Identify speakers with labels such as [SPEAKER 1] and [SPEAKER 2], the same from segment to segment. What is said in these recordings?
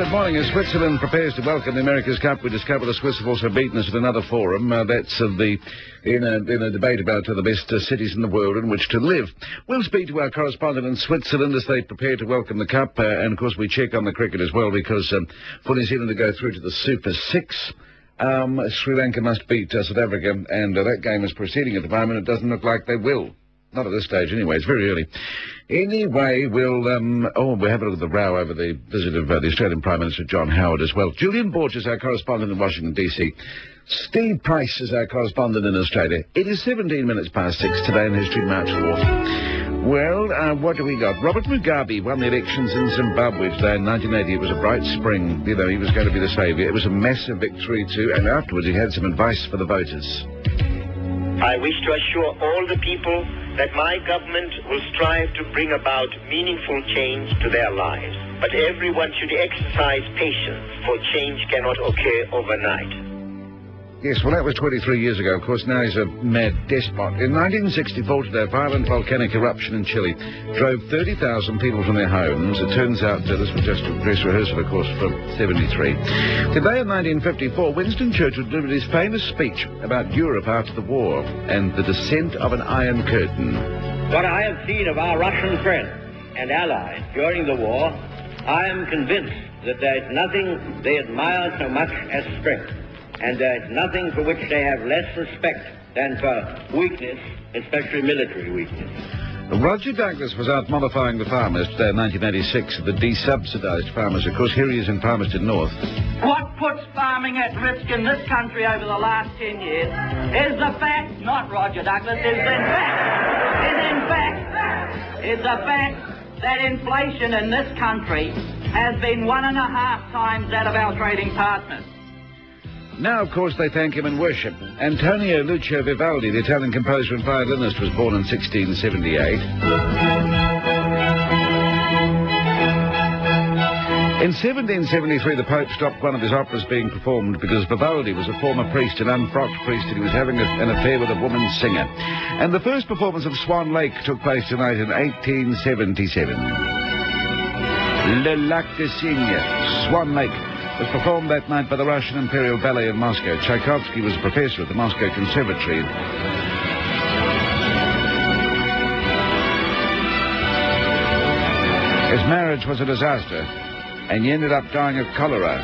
[SPEAKER 1] Good morning. As Switzerland prepares to welcome the America's Cup, we discover the Swiss have also beaten us at another forum. That's in a debate about the best cities in the world in which to live. We'll speak to our correspondent in Switzerland as they prepare to welcome the Cup. And, of course, we check on the cricket as well because for New Zealand to go through to the Super Six, Sri Lanka must beat South Africa. And that game is proceeding at the moment. It doesn't look like they will. Not at this stage, anyway. It's very early. Anyway, we'll have a look at the row over the visit of the Australian Prime Minister John Howard as well. Julian Borch is our correspondent in Washington, D.C. Steve Price is our correspondent in Australia. It is 17 minutes past 6 today in history, March 4th. Well, what do we got? Robert Mugabe won the elections in Zimbabwe today in 1980. It was a bright spring. You know, he was going to be the saviour. It was a massive victory, too, and afterwards he had some advice for the voters.
[SPEAKER 2] I wish to assure all the people that my government will strive to bring about meaningful change to their lives. But everyone should exercise patience, for change cannot occur overnight.
[SPEAKER 1] Yes, well, that was 23 years ago. Of course, now he's a mad despot. In 1964, today, a violent volcanic eruption in Chile drove 30,000 people from their homes. It turns out this was just a dress rehearsal, of course, for 73. Today, in 1954, Winston Churchill delivered his famous speech about Europe after the war and the descent of an Iron Curtain.
[SPEAKER 3] What I have seen of our Russian friends and allies during the war, I am convinced that there is nothing they admire so much as strength. And there is nothing for which they have less respect than for weakness, especially military weakness.
[SPEAKER 1] Roger Douglas was out mollifying the farmers today in 1986, the desubsidised farmers. Of course, here he is in Palmerston North.
[SPEAKER 4] What puts farming at risk in this country over the last 10 years is the fact, not Roger Douglas, is the fact that inflation in this country has been 1.5 times that of our trading partners.
[SPEAKER 1] Now, of course, they thank him and worship. Antonio Lucio Vivaldi, the Italian composer and violinist, was born in 1678. In 1773, the Pope stopped one of his operas being performed because Vivaldi was a former priest, an unfrocked priest, and he was having an affair with a woman singer. And the first performance of Swan Lake took place tonight in 1877. Le Lac des Cygnes, Swan Lake, was performed that night by the Russian Imperial Ballet in Moscow. Tchaikovsky was a professor at the Moscow Conservatory. His marriage was a disaster, and he ended up dying of cholera.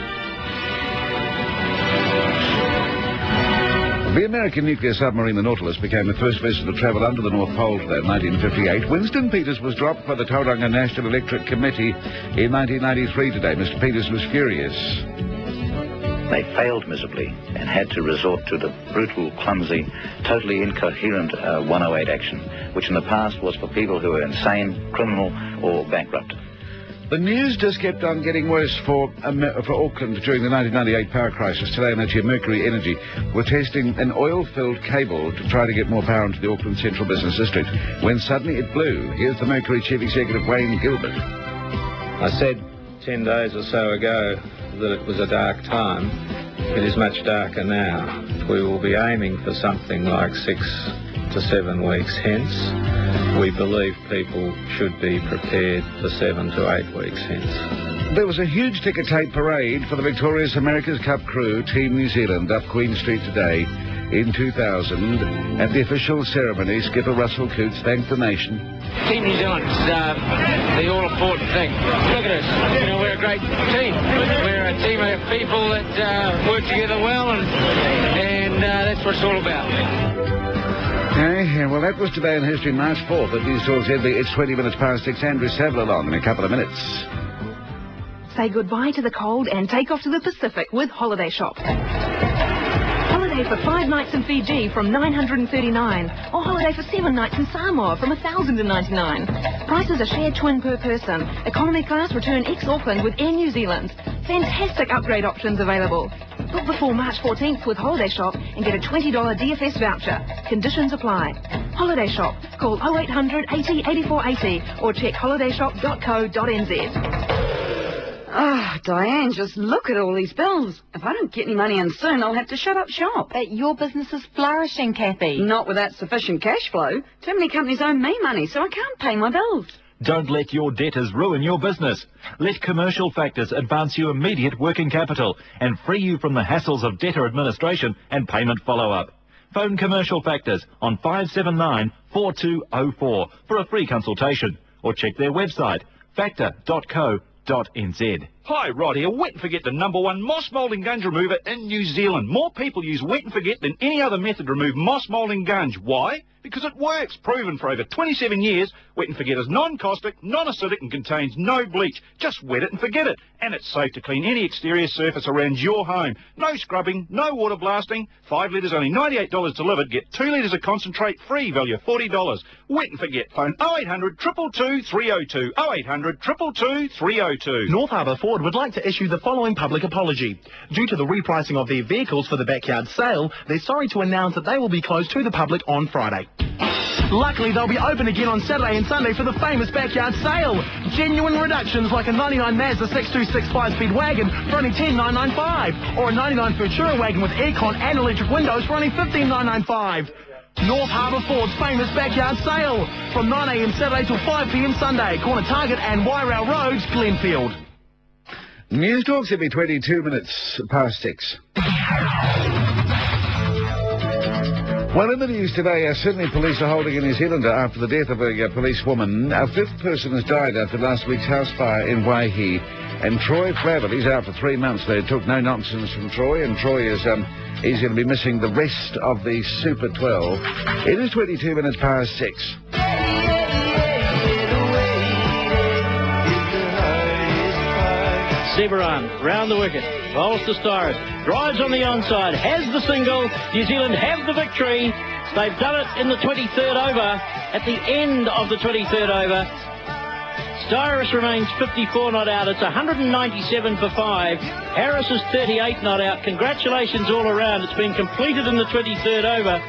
[SPEAKER 1] The American nuclear submarine, the Nautilus, became the first vessel to travel under the North Pole today in 1958. Winston Peters was dropped by the Tauranga National Electric Committee in 1993 today. Mr. Peters was furious.
[SPEAKER 5] They failed miserably and had to resort to the brutal, clumsy, totally incoherent 108 action, which in the past was for people who were insane, criminal, or bankrupt.
[SPEAKER 1] The news just kept on getting worse for Auckland during the 1998 power crisis. Today, and actually Mercury Energy were testing an oil-filled cable to try to get more power into the Auckland Central Business District, when suddenly it blew. Here's the Mercury Chief Executive, Wayne Gilbert.
[SPEAKER 6] I said 10 days or so ago that it was a dark time. It is much darker now. We will be aiming for something like 6 to 7 weeks hence. We believe people should be prepared for 7 to 8 weeks hence.
[SPEAKER 1] There was a huge ticker tape parade for the victorious America's Cup crew, Team New Zealand, up Queen Street today in 2000. At the official ceremony, skipper Russell Coots thanked the nation.
[SPEAKER 7] Team New Zealand is the all-important thing. Look at us. You know, we're a great team. We're a team of people that work together well, and that's what it's all about.
[SPEAKER 1] Okay, well, that was today in history, March 4th at Newstalk ZB. It's 20 minutes past 6. Andrew Savile along in a couple of minutes.
[SPEAKER 8] Say goodbye to the cold and take off to the Pacific with Holiday Shop. Holiday for 5 nights in Fiji from $939, or holiday for 7 nights in Samoa from $1,099. Prices are shared twin per person. Economy class return ex-Auckland with Air New Zealand. Fantastic upgrade options available. Book before March 14th with Holiday Shop and get a $20 DFS voucher. Conditions apply. Holiday Shop. Call 0800 80 84 80 or check holidayshop.co.nz.
[SPEAKER 9] Ah, Diane, just look at all these bills. If I don't get any money in soon, I'll have to shut up shop.
[SPEAKER 10] But your business is flourishing, Kathy.
[SPEAKER 9] Not without sufficient cash flow. Too many companies owe me money, so I can't pay my bills.
[SPEAKER 10] Don't let your debtors ruin your business. Let Commercial Factors advance you immediate working capital and free you from the hassles of debtor administration and payment follow-up. Phone Commercial Factors on 579-4204 for a free consultation, or check their website, factor.co.nz.
[SPEAKER 11] Hi, Rod here. Wet and Forget, the #1 moss moulding gunge remover in New Zealand. More people use Wet and Forget than any other method to remove moss moulding gunge. Why? Because it works. Proven for over 27 years. Wet and Forget is non-caustic, non-acidic and contains no bleach. Just wet it and forget it. And it's safe to clean any exterior surface around your home. No scrubbing, no water blasting. 5 litres, only $98 delivered. Get 2 litres of concentrate free, value $40. Wet and Forget. Phone 0800 222 302. 0800 222 302.
[SPEAKER 12] North Harbour Ford would like to issue the following public apology. Due to the repricing of their vehicles for the backyard sale, they're sorry to announce that they will be closed to the public on Friday. Luckily, they'll be open again on Saturday and Sunday for the famous backyard sale. Genuine reductions like a 99 Mazda 626 5-speed wagon for only $10,995, or a 99 Futura wagon with aircon and electric windows for only $15,995. North Harbour Ford's famous backyard sale from 9 a.m. Saturday till 5 p.m. Sunday. Corner Target and Wairau Roads, Glenfield.
[SPEAKER 1] Newstalk should be 22 minutes past 6. Well, in the news today, Sydney police are holding a New Zealander after the death of a policewoman. A 5th person has died after last week's house fire in Waihi. And Troy Flavel, he's out for 3 months. They took no nonsense from Troy, and Troy is he's going to be missing the rest of the Super 12. It is 22 minutes past 6.
[SPEAKER 13] Severan, round the wicket, bowls to Stars, drives on the onside, has the single. New Zealand have the victory. They've done it in the 23rd over. At the end of the 23rd over, Styrus remains 54 not out. It's 197 for 5. Harris is 38 not out. Congratulations all around. It's been completed in the 23rd over.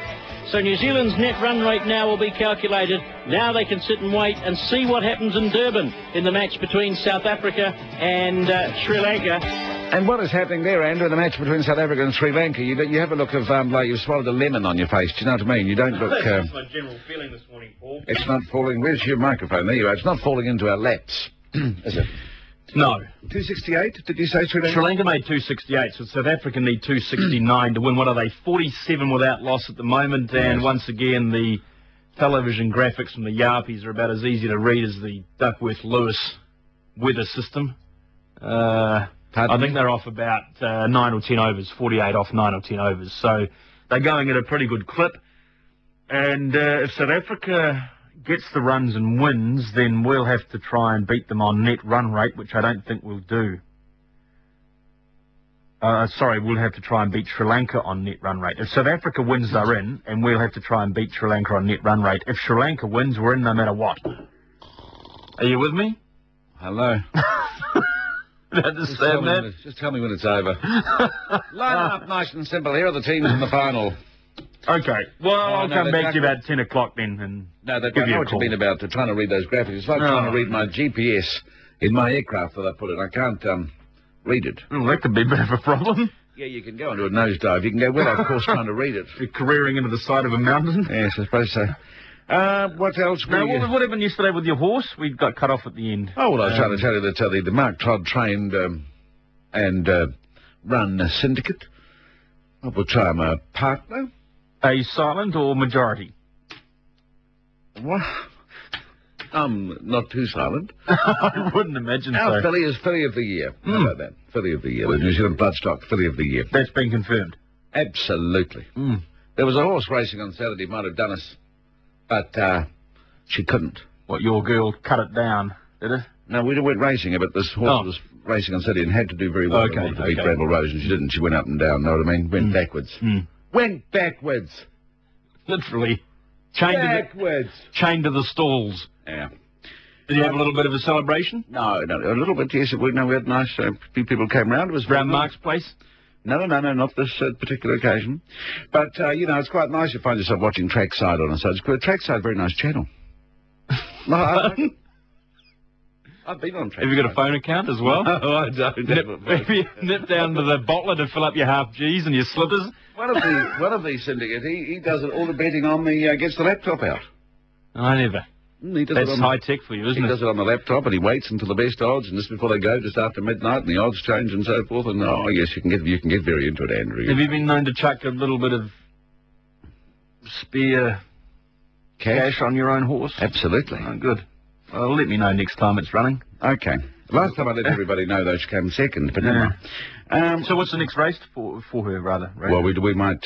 [SPEAKER 13] So New Zealand's net run rate now will be calculated. Now they can sit and wait and see what happens in Durban in the match between South Africa and Sri Lanka.
[SPEAKER 1] And what is happening there, Andrew, in the match between South Africa and Sri Lanka? You have a look of like you've swallowed a lemon on your face. Do you know what I mean? You don't look...
[SPEAKER 6] That's my general feeling this morning, Paul.
[SPEAKER 1] It's not falling... Where's your microphone? There you are. It's not falling into our laps, is it?
[SPEAKER 6] No.
[SPEAKER 1] 268, did you say, Sri Lanka?
[SPEAKER 6] Sri Lanka made 268, so South Africa need 269 to win. What are they, 47 without loss at the moment? And once again, the television graphics from the Yarpies are about as easy to read as the Duckworth-Lewis weather system. I think they're off about 9 or 10 overs, 48 off 9 or 10 overs. So they're going at a pretty good clip. And if South Africa gets the runs and wins, then we'll have to try and beat them on net run rate, which I don't think we'll do. We'll have to try and beat Sri Lanka on net run rate. If South Africa wins, they're in, and we'll have to try and beat Sri Lanka on net run rate. If Sri Lanka wins, we're in no matter what. Are you with me?
[SPEAKER 1] Hello. Just tell me when it's over. Line up nice and simple. Here are the teams in the final.
[SPEAKER 6] Okay. Well, I'll come back to you about 10 o'clock then. And
[SPEAKER 1] no, I know what you've been about to trying to read those graphics. It's like trying to read my GPS in my aircraft that I put in. I can't read it.
[SPEAKER 6] Well, that could be a bit of a problem.
[SPEAKER 1] Yeah, you can go into a nosedive. You can go well, of course, trying to read it.
[SPEAKER 6] You're careering into the side of a mountain?
[SPEAKER 1] Yes, I suppose so. What else?
[SPEAKER 6] What happened yesterday with your horse? We got cut off at the end.
[SPEAKER 1] Oh, well, I was trying to tell you that the Mark Todd trained and run syndicate. We'll try him a partner.
[SPEAKER 6] A silent or majority?
[SPEAKER 1] What? Not too silent.
[SPEAKER 6] I wouldn't imagine
[SPEAKER 1] Our
[SPEAKER 6] so.
[SPEAKER 1] filly is filly of the year. How about that? Filly of the year. The New Zealand Bloodstock filly of the year.
[SPEAKER 6] That's been confirmed.
[SPEAKER 1] Absolutely. There was a horse racing on Saturday, might have done us, but she couldn't.
[SPEAKER 6] What, your girl cut it down, did it?
[SPEAKER 1] No, we weren't racing her, but this horse was racing on Saturday and had to do very well.
[SPEAKER 6] Okay,
[SPEAKER 1] to beat Bramble Rose, and she didn't. She went up and down, know what I mean? Went backwards. Went backwards.
[SPEAKER 6] Literally. Chained to the stalls.
[SPEAKER 1] Yeah.
[SPEAKER 6] Did you have a little bit of a celebration?
[SPEAKER 1] No, a little bit, yes. We had nice, few people came round. It was
[SPEAKER 6] around Mark's place?
[SPEAKER 1] No, not this particular occasion. But, it's quite nice to find yourself watching Trackside on a Sunday. Trackside, very nice channel. I've been on Trackside.
[SPEAKER 6] Have you got a phone account as well?
[SPEAKER 1] No, I don't.
[SPEAKER 6] Maybe nip down to the bottler to fill up your half G's and your slippers?
[SPEAKER 1] One of these syndicates, he does all the betting on the, gets the laptop out.
[SPEAKER 6] I never.
[SPEAKER 1] That's
[SPEAKER 10] high tech for you, isn't it?
[SPEAKER 1] He does it on the laptop, and he waits until the best odds, and just before they go, just after midnight, and the odds change and so forth. And yes, you can get very into it, Andrew.
[SPEAKER 10] Have you been known to chuck a little bit of spare cash on your own horse?
[SPEAKER 1] Absolutely.
[SPEAKER 10] Oh, good. Well, let me know next time it's running.
[SPEAKER 1] Okay. Last time I let everybody know, though, she came second, but never mind.
[SPEAKER 10] So what's the next race for her, rather?
[SPEAKER 1] Well, we might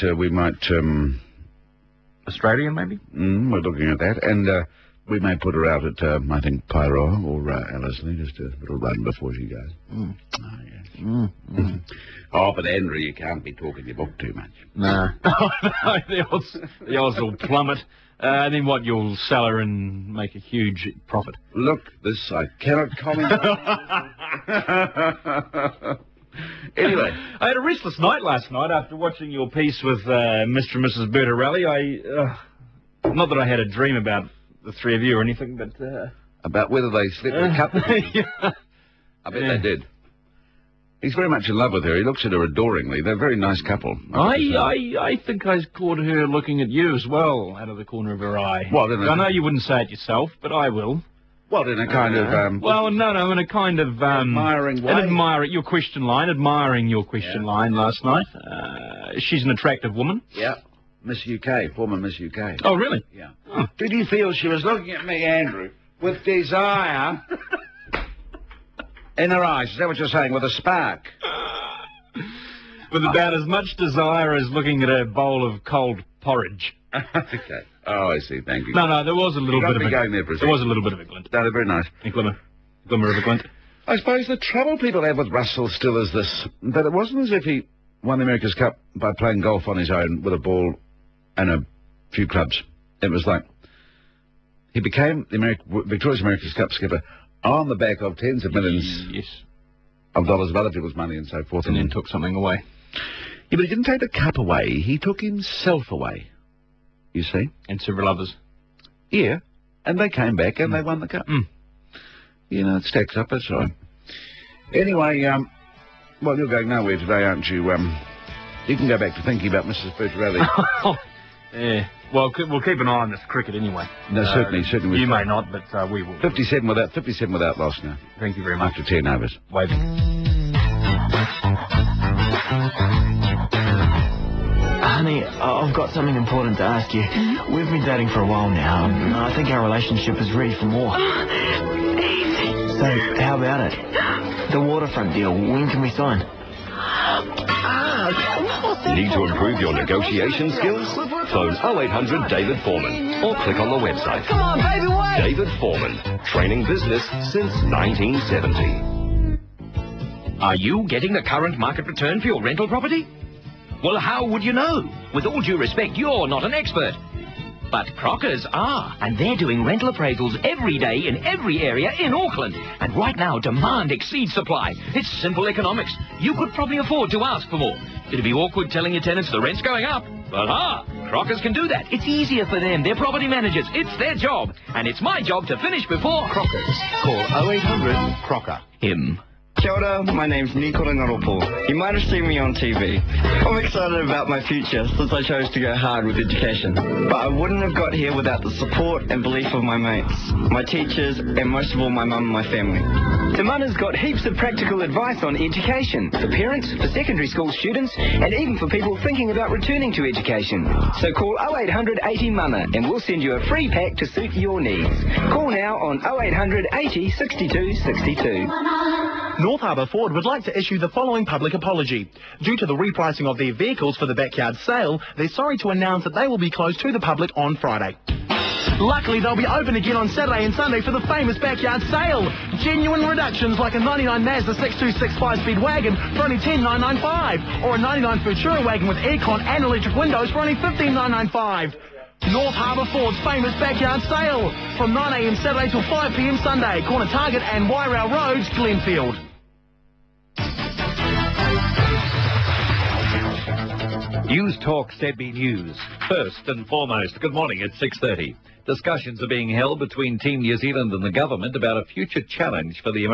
[SPEAKER 10] Australia, maybe?
[SPEAKER 1] We're looking at that, and we may put her out at, I think, Pyro or Ellerslie, just a little run before she goes. Oh, yes. Oh, but Andrew, you can't be talking your book too much.
[SPEAKER 10] No. The odds will plummet. And then what, you'll sell her and make a huge profit?
[SPEAKER 1] Look, this I cannot comment on. Anyway.
[SPEAKER 10] I had a restless night last night after watching your piece with Mr. and Mrs. Bertarelli. Not that I had a dream about the three of you or anything, but...
[SPEAKER 1] about whether they slept in a couple?
[SPEAKER 10] Yeah.
[SPEAKER 1] I bet they did. He's very much in love with her. He looks at her adoringly. They're a very nice couple.
[SPEAKER 10] I think I caught her looking at you as well, out of the corner of her eye.
[SPEAKER 1] Well,
[SPEAKER 10] I know you wouldn't say it yourself, but I will.
[SPEAKER 1] Well, in a kind of...
[SPEAKER 10] in a kind of...
[SPEAKER 1] admiring way?
[SPEAKER 10] Admiring your question line last night. She's an attractive woman.
[SPEAKER 1] Yeah. Miss UK, former Miss UK.
[SPEAKER 10] Oh, really?
[SPEAKER 1] Yeah. Oh. Did you feel she was looking at me, Andrew, with desire in her eyes? Is that what you're saying, with a spark?
[SPEAKER 10] With about as much desire as looking at a bowl of cold porridge.
[SPEAKER 1] Okay. Oh, I see. Thank you.
[SPEAKER 10] No, there was a little bit of a... There was a little bit of a glint.
[SPEAKER 1] No, they're very nice.
[SPEAKER 10] A glimmer of a glint.
[SPEAKER 1] I suppose the trouble people have with Russell still is this, that it wasn't as if he won the America's Cup by playing golf on his own with a ball and a few clubs. It was like he became the Victoria's America's Cup skipper on the back of tens of millions of dollars of other people's money and so forth.
[SPEAKER 10] And then took something away.
[SPEAKER 1] Yeah, but he didn't take the cup away. He took himself away, you see.
[SPEAKER 10] And several others.
[SPEAKER 1] Yeah, and they came back and they won the cup. You know, it stacks up, that's right. Anyway, well, you're going nowhere today, aren't you? You can go back to thinking about Mrs. Bertarelli.
[SPEAKER 10] Yeah. Well, we'll keep an eye on this cricket anyway.
[SPEAKER 1] No, certainly.
[SPEAKER 10] You may not, but we will.
[SPEAKER 1] 57 without loss now.
[SPEAKER 10] Thank you very much.
[SPEAKER 1] After 10 overs.
[SPEAKER 10] Wave.
[SPEAKER 14] Honey, I've got something important to ask you. We've been dating for a while now. I think our relationship is ready for more. So, how about it? The waterfront deal, when can we sign?
[SPEAKER 15] Need to improve your negotiation skills? Phone 0800 David Foreman or click on the website.
[SPEAKER 9] Come on, baby, wait!
[SPEAKER 15] David Foreman, training business since 1970.
[SPEAKER 16] Are you getting the current market return for your rental property? Well, how would you know? With all due respect, you're not an expert. But Crockers are, and they're doing rental appraisals every day in every area in Auckland. And right now, demand exceeds supply. It's simple economics. You could probably afford to ask for more. It'd be awkward telling your tenants the rent's going up. But Crockers can do that. It's easier for them. They're property managers. It's their job. And it's my job to finish before...
[SPEAKER 15] Crockers. Call 0800 Crocker.
[SPEAKER 16] Him.
[SPEAKER 17] Kia ora, my name's Nikora Naropo. You might have seen me on TV. I'm excited about my future since I chose to go hard with education. But I wouldn't have got here without the support and belief of my mates, my teachers, and most of all my mum and my family.
[SPEAKER 18] The Mana's got heaps of practical advice on education, for parents, for secondary school students, and even for people thinking about returning to education. So call 0800 80 Mana and we'll send you a free pack to suit your needs. Call now on 0800 80 62 62.
[SPEAKER 12] North Harbour Ford would like to issue the following public apology. Due to the repricing of their vehicles for the backyard sale, they're sorry to announce that they will be closed to the public on Friday. Luckily, they'll be open again on Saturday and Sunday for the famous backyard sale. Genuine reductions like a 99 Mazda 626 5-speed wagon for only $10,995, or a 99 Futura wagon with aircon and electric windows for only $15,995. North Harbour Ford's famous backyard sale from 9 a.m. Saturday till 5 p.m. Sunday. Corner Target and Wairau Roads, Glenfield.
[SPEAKER 19] Newstalk Sedby News. First and foremost, good morning at 6:30. Discussions are being held between Team New Zealand and the government about a future challenge for the